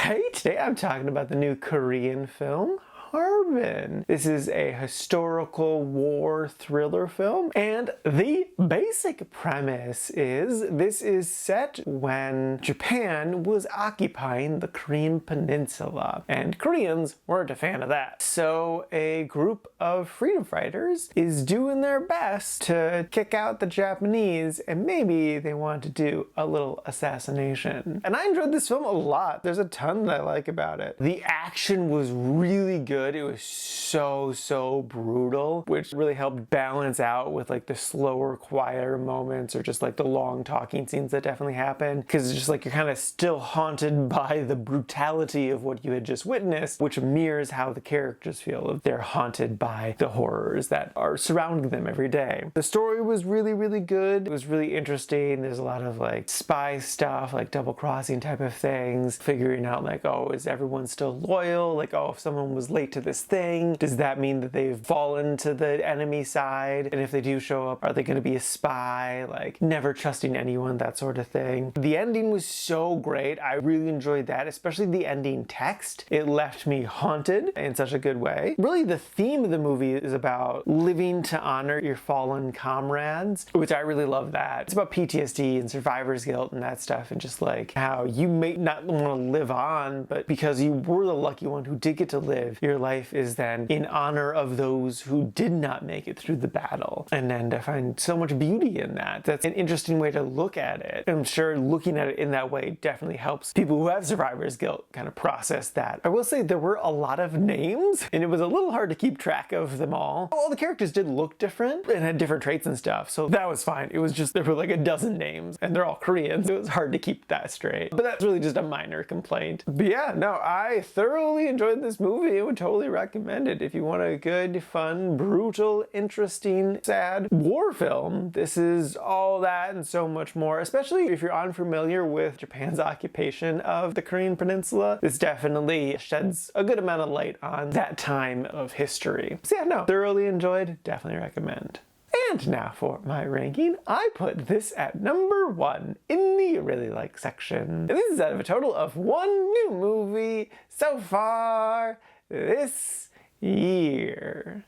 Hey, today I'm talking about the new Korean film, Harbin. This is a historical war thriller film, and the basic premise is this is set when Japan was occupying the Korean peninsula, and Koreans weren't a fan of that. So a group of freedom fighters is doing their best to kick out the Japanese, and maybe they want to do a little assassination. And I enjoyed this film a lot. There's a ton that I like about it. The action was really good. It was so brutal, which really helped balance out with like the slower, quieter moments or just like the long talking scenes that definitely happen. Because it's just like you're kind of still haunted by the brutality of what you had just witnessed, which mirrors how the characters feel. They're haunted by the horrors that are surrounding them every day. The story was really good. It was really interesting. There's a lot of like spy stuff, like double crossing type of things, figuring out like, oh, is everyone still loyal? Like, oh, if someone was late to this thing, does that mean that they've fallen to the enemy side? And if they do show up, are they going to be a spy? Like, never trusting anyone, that sort of thing. The ending was so great. I really enjoyed that, especially the ending text. It left me haunted in such a good way. Really, the theme of the movie is about living to honor your fallen comrades, which I really love that. It's about PTSD and survivor's guilt and that stuff, and just like how you may not want to live on, but because you were the lucky one who did get to live, your life is then in honor of those who did not make it through the battle. And then I find so much beauty in that. That's an interesting way to look at it. I'm sure looking at it in that way definitely helps people who have survivor's guilt kind of process that. I will say there were a lot of names, and it was a little hard to keep track of them all. All the characters did look different and had different traits and stuff, so that was fine. It was just there were like a dozen names, and they're all Korean, so it was hard to keep that straight. But that's really just a minor complaint. But yeah, no, I thoroughly enjoyed this movie. I would totally recommend it. If you want a good, fun, brutal, interesting, sad war film, this is all that and so much more. Especially if you're unfamiliar with Japan's occupation of the Korean peninsula, this definitely sheds a good amount of light on that time of history. So yeah, no, thoroughly enjoyed, definitely recommend. And now for my ranking, I put this at number 1 in the really like section. And this is out of a total of 1 new movie so far this year.